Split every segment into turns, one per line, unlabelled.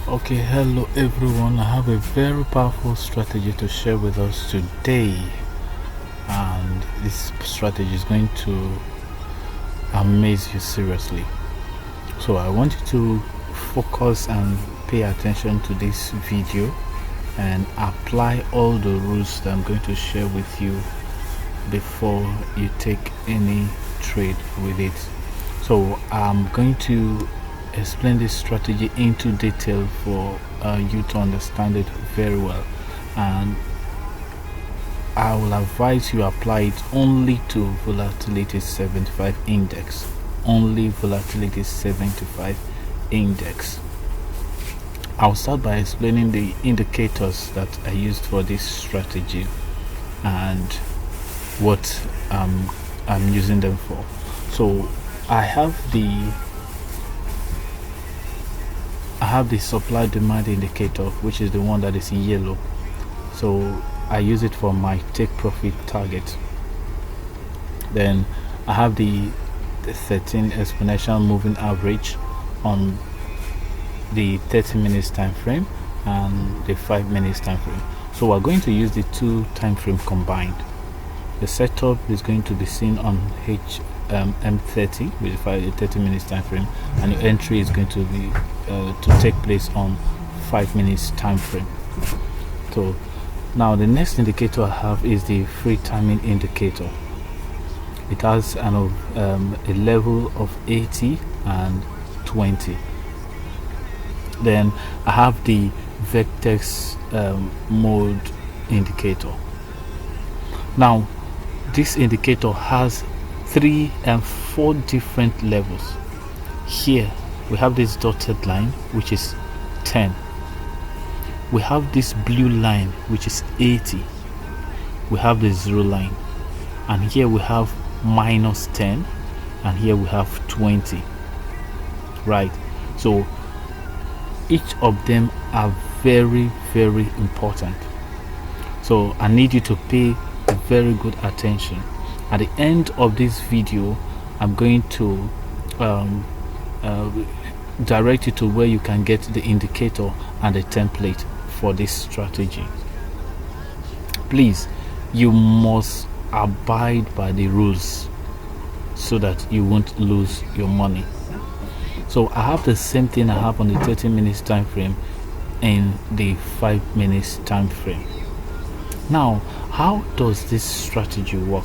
Okay, hello everyone. I have a very powerful strategy to share with us today, and this strategy is going to amaze you seriously. So I want you to focus and pay attention to this video and apply all the rules that I'm going to share with you before you take any trade with it. So I'm going to explain this strategy into detail for you to understand it very well, and I will advise you apply it only to volatility 75 index. Only volatility 75 index. I'll start by explaining the indicators that I used for this strategy and what I'm using them for. So I have the supply demand indicator, which is the one that is yellow. So I use it for my take profit target. Then I have the 13 exponential moving average on the 30 minutes time frame and the 5 minutes time frame. So we're going to use the two time frame combined. The setup is going to be seen on M30 with the 30 minutes time frame, and your entry is going to be to take place on 5 minutes time frame. So now the next indicator I have is the free timing indicator. It has a level of 80 and 20. Then I have the Vectex mode indicator. Now this indicator has 3 and 4 different levels. Here we have this dotted line, which is 10. We have this blue line, which is 80. We have the 0 line, and here we have minus 10, and here we have 20. Right, so each of them are very, very important. So I need you to pay very good attention. At the end of this video, I'm going to direct you to where you can get the indicator and the template for this strategy. Please, you must abide by the rules so that you won't lose your money. So I have the same thing I have on the 30 minutes time frame in the 5 minutes time frame. Now, how does this strategy work?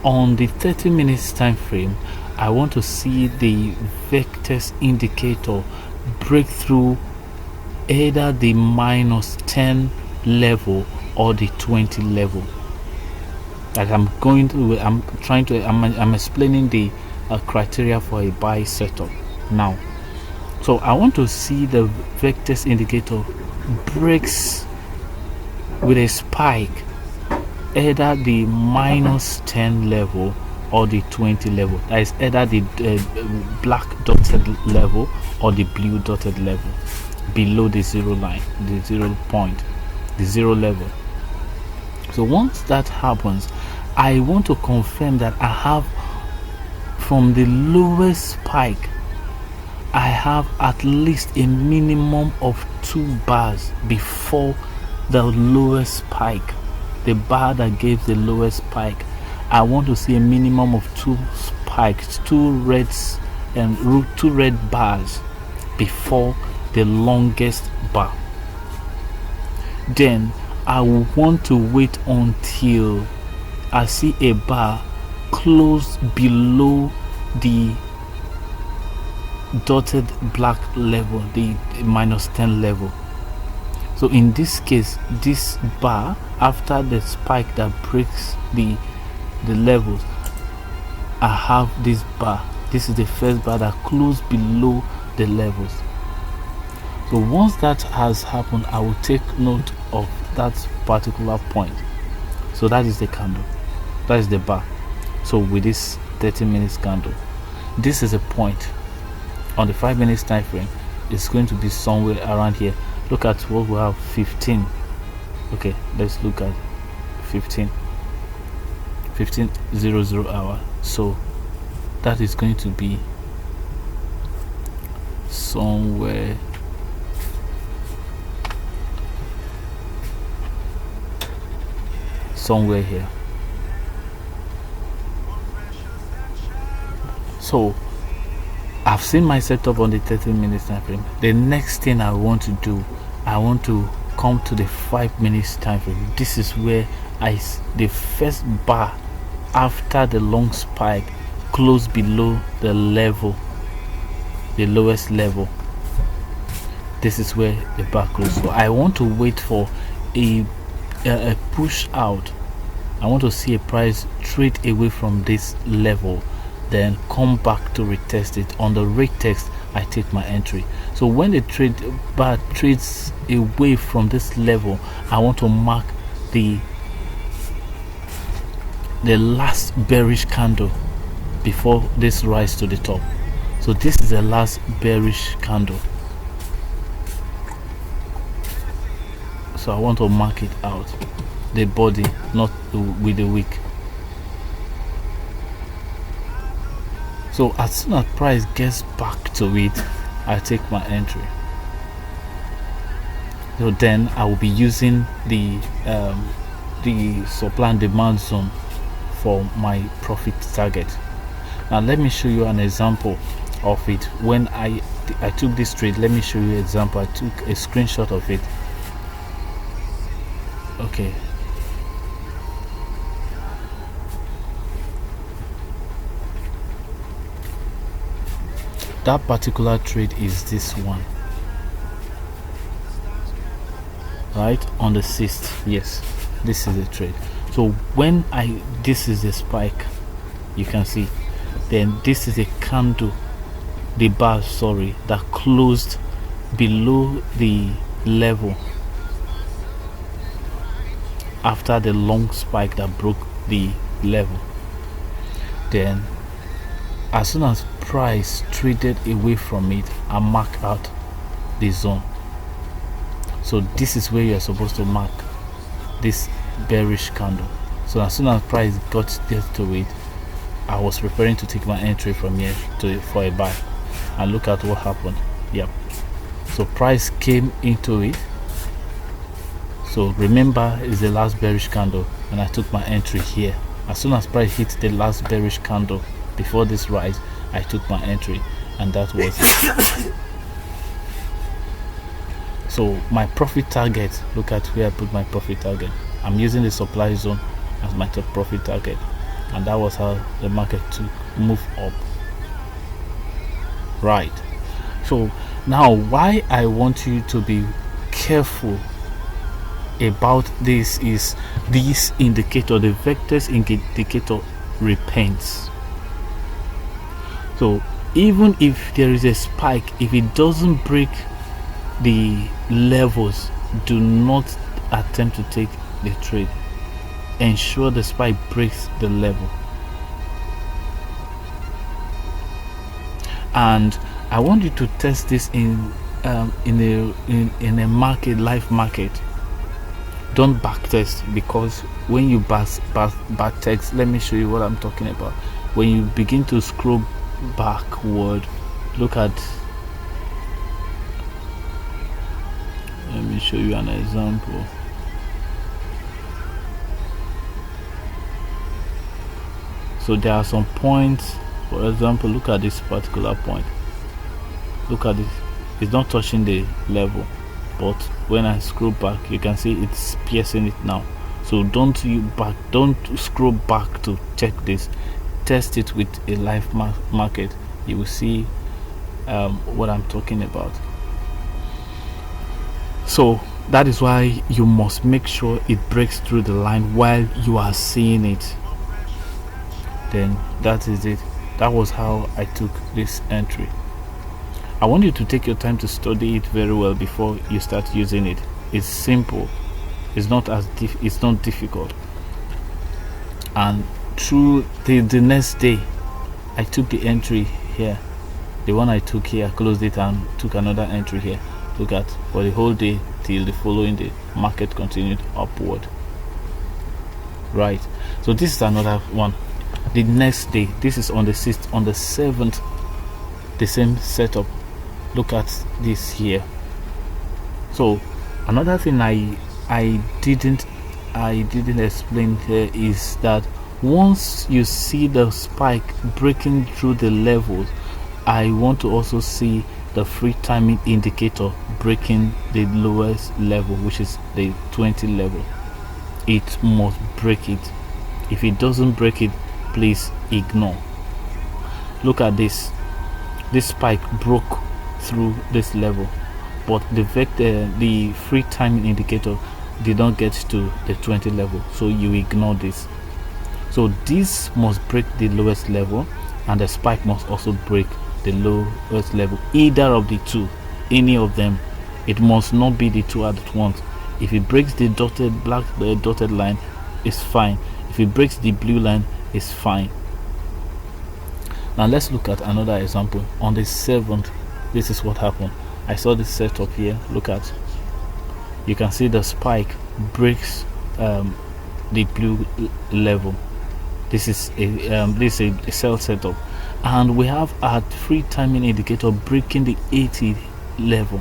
On the 30 minutes time frame, I want to see the Vectex indicator break through either the minus 10 level or the 20 level. Like I'm explaining the criteria for a buy setup now. So I want to see the Vectex indicator breaks with a spike either the minus 10 level or the 20 level. That is either the black dotted level or the blue dotted level below the 0 line, the 0 point, the 0 level. So once that happens, I want to confirm that I have, from the lowest spike, I have at least a minimum of 2 bars before the lowest spike. The bar that gave the lowest spike, I want to see a minimum of 2 spikes, 2 reds and 2 red bars before the longest bar. Then I will want to wait until I see a bar close below the dotted black level, the minus 10 level. So in this case, this bar, after the spike that breaks the levels, I have this bar. This is the first bar that closed below the levels. So once that has happened, I will take note of that particular point. So that is the candle, that is the bar. So with this 30 minutes candle, this is a point on the 5 minutes time frame. It's going to be somewhere around here. Look at what we have, 15. Okay, let's look at 15:00 hour. So that is going to be somewhere somewhere here. So I've seen my setup on the 30-minute time frame. The next thing I want to do, I want to come to the 5 minutes time frame. This is where the first bar after the long spike close below the level, the lowest level. This is where the bar closes. So I want to wait for a push out. I want to see a price trade away from this level, then come back to retest it. On the retest, I take my entry. So when the bar trades away from this level, I want to mark the last bearish candle before this rise to the top. So this is the last bearish candle. So I want to mark it out, the body, not with the wick. So as soon as price gets back to it, I take my entry. So then I will be using the supply and demand zone for my profit target. Now let me show you an example of it. When I took this trade, let me show you an example. I took a screenshot of it. Okay, that particular trade is this one, right, on the 6th. Yes, this is the trade. So when this is the spike, you can see, then this is a candle, the bar, sorry, that closed below the level after the long spike that broke the level. Then as soon as price traded away from it, I mark out the zone. So this is where you're supposed to mark this bearish candle. So as soon as price got there to it, I was preparing to take my entry from here for a buy, and look at what happened. Yep, so price came into it. So remember, it's the last bearish candle, and I took my entry here. As soon as price hit the last bearish candle before this rise, I took my entry, and that was it. So my profit target, look at where I put my profit target. I'm using the supply zone as my top profit target, and that was how the market took move up. Right. So now, why I want you to be careful about this is this indicator, the vectors indicator, repents. So even if there is a spike, if it doesn't break the levels, do not attempt to take the trade. Ensure the spike breaks the level. And I want you to test this in a market, live market. Don't back test, because when you back text, let me show you what I'm talking about. When you begin to scroll backward, look at, let me show you an example. So there are some points, for example, look at this particular point. Look at this, it's not touching the level, but when I scroll back, you can see it's piercing it now. So don't scroll back to check this. Test it with a live market. You will see what I'm talking about. So that is why you must make sure it breaks through the line while you are seeing it. Then that is it. That was how I took this entry. I want you to take your time to study it very well before you start using it. It's simple. It's not it's not difficult. And through the next day, I took the entry here. The one I took here, closed it and took another entry here. Look at, for the whole day till the following day, market continued upward. Right. So this is another one. The next day, this is on the 6th, on the 7th, the same setup. Look at this here. So another thing I didn't I didn't explain here is that once you see the spike breaking through the levels, I want to also see the free timing indicator breaking the lowest level, which is the 20 level. It must break it. If it doesn't break it, please ignore. Look at this. This spike broke through this level, but the free timing indicator did not get to the 20 level, so you ignore this. So this must break the lowest level, and the spike must also break the lowest level. Either of the two, any of them. It must not be the two at once. If it breaks the dotted line, it's fine. If it breaks the blue line, it's fine. Now let's look at another example. On the 7th, this is what happened. I saw this setup here. Look at, you can see the spike breaks the blue level. This is a sell setup, and we have our free timing indicator breaking the 80 level.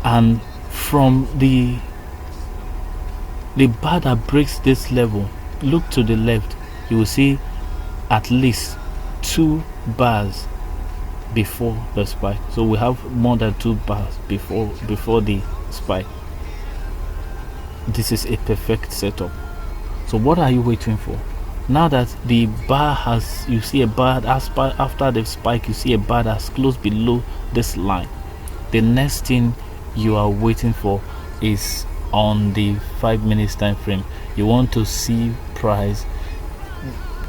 And from the bar that breaks this level, look to the left, you will see at least 2 bars before the spike. So we have more than 2 bars before the spike. This is a perfect setup. So what are you waiting for? Now that the bar has, you see a bar after the spike, you see a bar that's close below this line. The next thing you are waiting for is on the 5 minutes time frame. You want to see price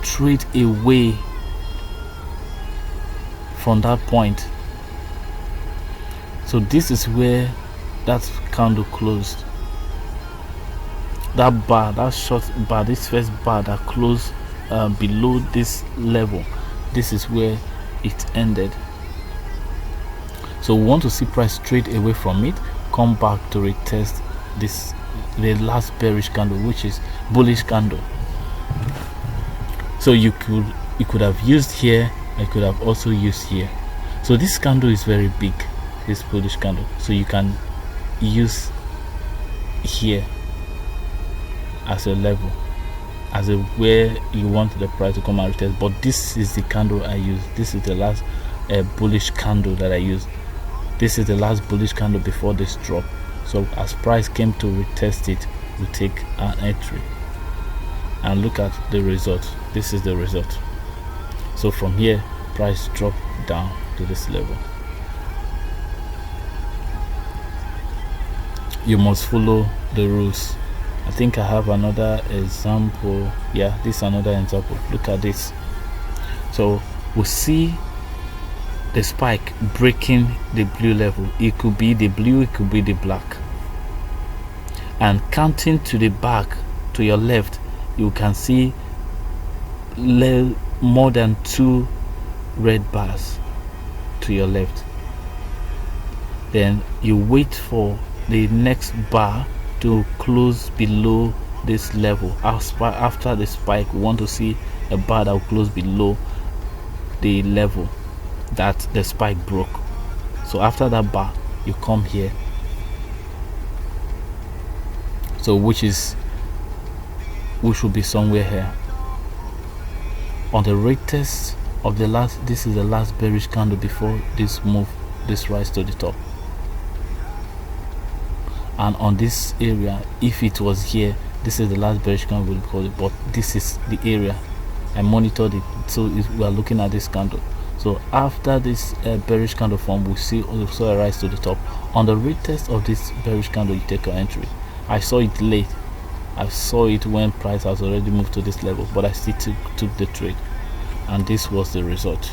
trade away from that point. So this is where that candle closed. That bar, that short bar, this first bar that closed below this level, this is where it ended. So we want to see price trade away from it, come back to retest this, the last bearish candle, which is bullish candle. So you could have used here, I could have also used here. So this candle is very big, this bullish candle, so you can use here as a level, as a where you want the price to come and retest. But this is the candle I use. This is the last bullish candle that I use. This is the last bullish candle before this drop. So as price came to retest it, we take an entry and look at the result. This is the result. So from here, price dropped down to this level. You must follow the rules. I think I have another example. Yeah, this is another example. Look at this. So we see the spike breaking the blue level. It could be the blue, it could be the black. And counting to the back, to your left, you can see more than 2 red bars to your left. Then you wait for the next bar to close below this level. After the spike, we want to see a bar that will close below the level that the spike broke. So after that bar, you come here. So which will be somewhere here on the retest of the last. This is the last bearish candle before this move, this rise to the top. And on this area, if it was here, this is the last bearish candle we'll call it, but this is the area I monitored it. So we are looking at this candle. So after this bearish candle form, we see also a rise to the top. On the retest of this bearish candle, you take an entry. I saw it late. I saw it when price has already moved to this level, but I still took the trade, and this was the result.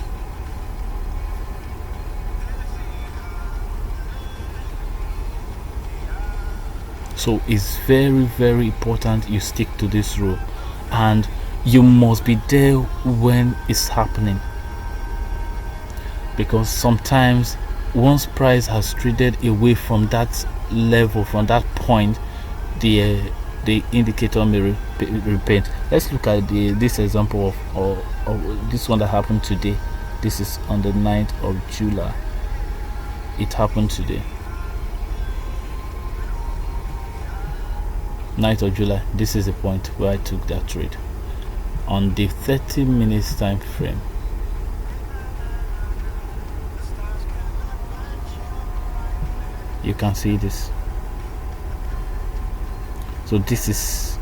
So it's very, very important you stick to this rule, and you must be there when it's happening, because sometimes once price has traded away from that level, from that point, the indicator may repaint. Let's look at this example of this one that happened today. This is on the 9th of July. It happened today. 9th of July. This is the point where I took that trade on the 30 minutes time frame. You can see this. So this is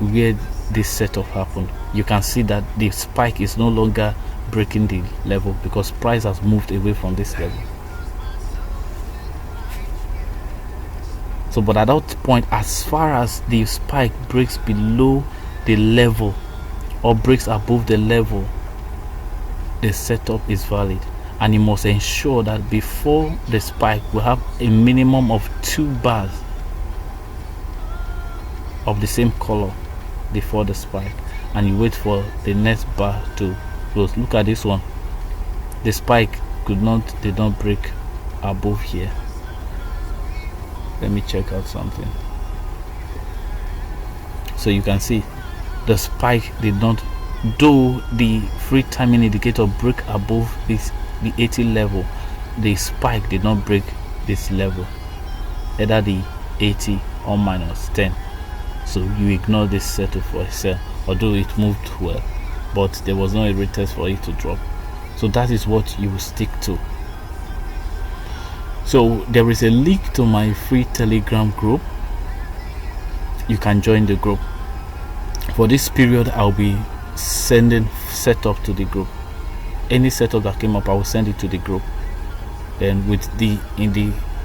where this setup happened. You can see that the spike is no longer breaking the level because price has moved away from this level. So but at that point, as far as the spike breaks below the level or breaks above the level, the setup is valid, and you must ensure that before the spike we have a minimum of 2 bars of the same color before the spike, and you wait for the next bar to close. Look at this one. The spike did not break above here. Let me check out something. So you can see the spike did not, though the free timing indicator break above the 80 level, the spike did not break this level, either the 80 or minus 10. So you ignore this setup for a sell, although it moved well, but there was no a retest for it to drop. So that is what you will stick to. So there is a link to my free Telegram group. You can join the group. For this period, I'll be sending setup to the group. Any setup that came up, I will send it to the group. Then with the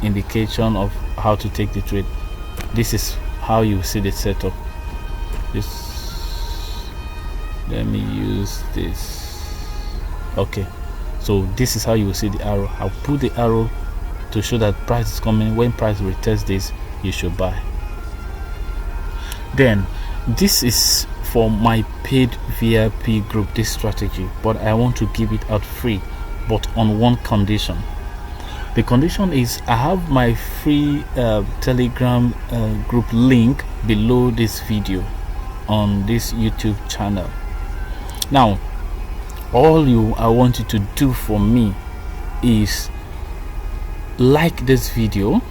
indication of how to take the trade. This is how you see the setup. Let me use this. Okay, so this is how you will see the arrow. I'll put the arrow to show that price is coming. When price retests this, you should buy. Then this is for my paid VIP group, this strategy, but I want to give it out free, but on one condition. The condition is I have my free Telegram group link below this video on this YouTube channel. Now all I want you to do for me is like this video,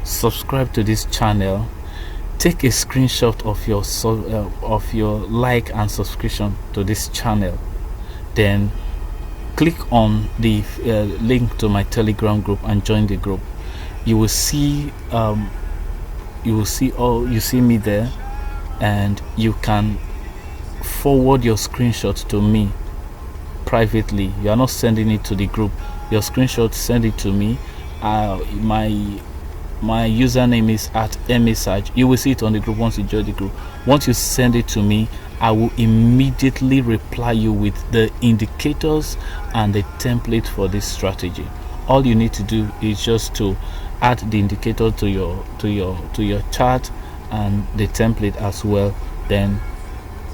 subscribe to this channel, take a screenshot of your like and subscription to this channel, then click on the link to my Telegram group and join the group. You will see you see me there, and you can forward your screenshot to me privately. You are not sending it to the group. Your screenshot, send it to me. My username is @emisaj. You will see it on the group once you join the group. Once you send it to me, I will immediately reply you with the indicators and the template for this strategy. All you need to do is just to add the indicator to your chart and the template as well. Then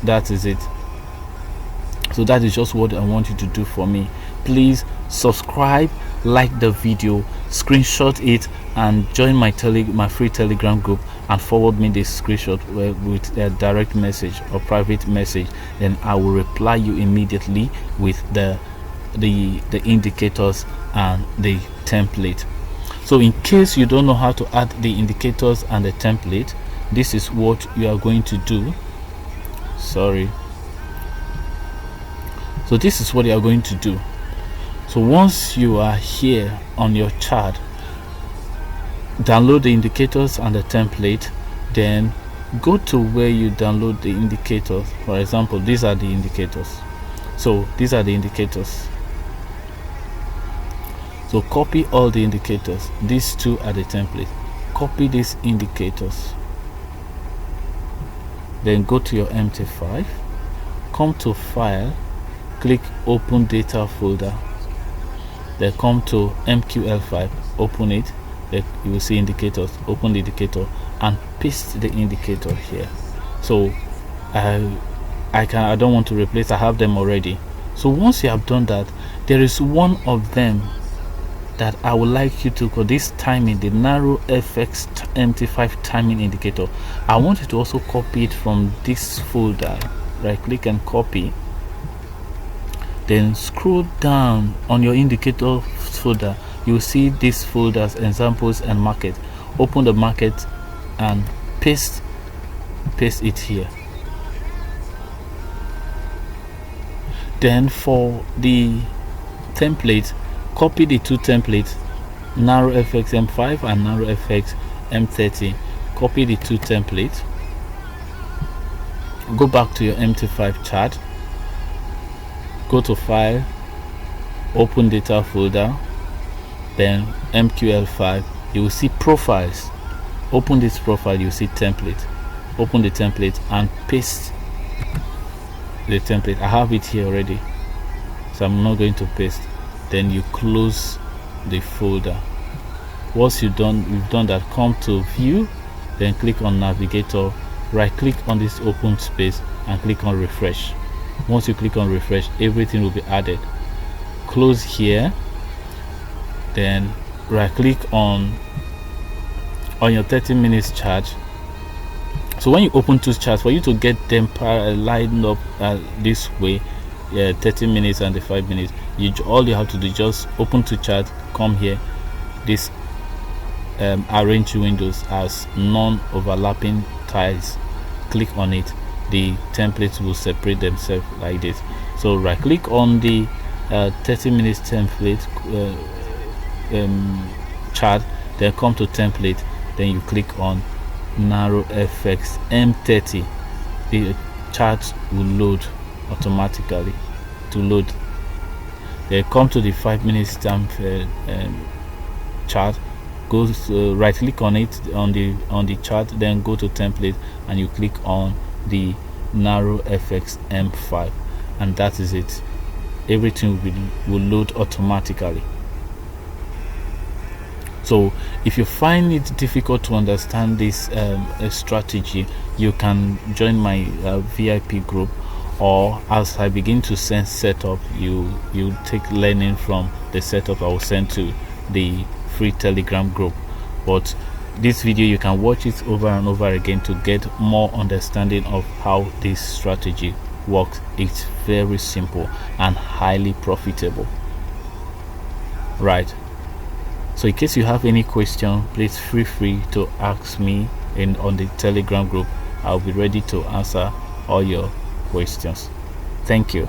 that is it. So that is just what I want you to do for me. Please subscribe, like the video, screenshot it, and join my free Telegram group, and forward me this screenshot with a direct message or private message. Then I will reply you immediately with the indicators and the template. So in case you don't know how to add the indicators and the template, this is what you are going to do. So this is what you are going to do. So once you are here on your chart, download the indicators and the template, then go to where you download the indicators. For example, these are the indicators. So these are the indicators. So copy all the indicators. These two are the template. Copy these indicators, then go to your MT5, come to file, click open data folder, then come to MQL5, open it. Then you will see indicators. Open the indicator and paste the indicator here. So I don't want to replace, I have them already. So once you have done that, there is one of them that I would like you to, call this timing, the Narofx MT5 timing indicator. I want you to also copy it from this folder. Right click and copy, then scroll down on your indicator folder. You will see these folders, examples and market. Open the market and paste paste it here. Then for the template, copy the two templates, Narofx M5 and Narofx M30. Copy the two templates, go back to your MT5 chart, go to File, open Data folder, then MQL5. You will see Profiles. Open this profile, you see Template. Open the template and paste the template. I have it here already, so I'm not going to paste. Then you close the folder. Once you've done that, come to View, then click on Navigator, right click on this open space and click on Refresh. Once you click on Refresh, everything will be added. Close here, then right click on your 30 minutes chart. So when you open two charts, for you to get them lined up this way, 30 minutes and the 5 minutes, all you have to do, just open two charts, come here, this arrange windows as non-overlapping tiles, click on it. The templates will separate themselves like this. So right click on the 30 minutes template chart, then come to template, then you click on Narofx M30. The chart will load automatically to load. Then come to the 5 minutes stamp chart, go right click on it on the chart, then go to template and you click on the Narofx M5, and that is it. Everything will load automatically. So if you find it difficult to understand this strategy, you can join my VIP group, or as I begin to send setup, you take learning from the setup I will send to the free Telegram group. But this video, you can watch it over and over again to get more understanding of how this strategy works. It's very simple and highly profitable, right? So in case you have any question, please feel free to ask me on the Telegram group. I'll be ready to answer all your questions. Thank you.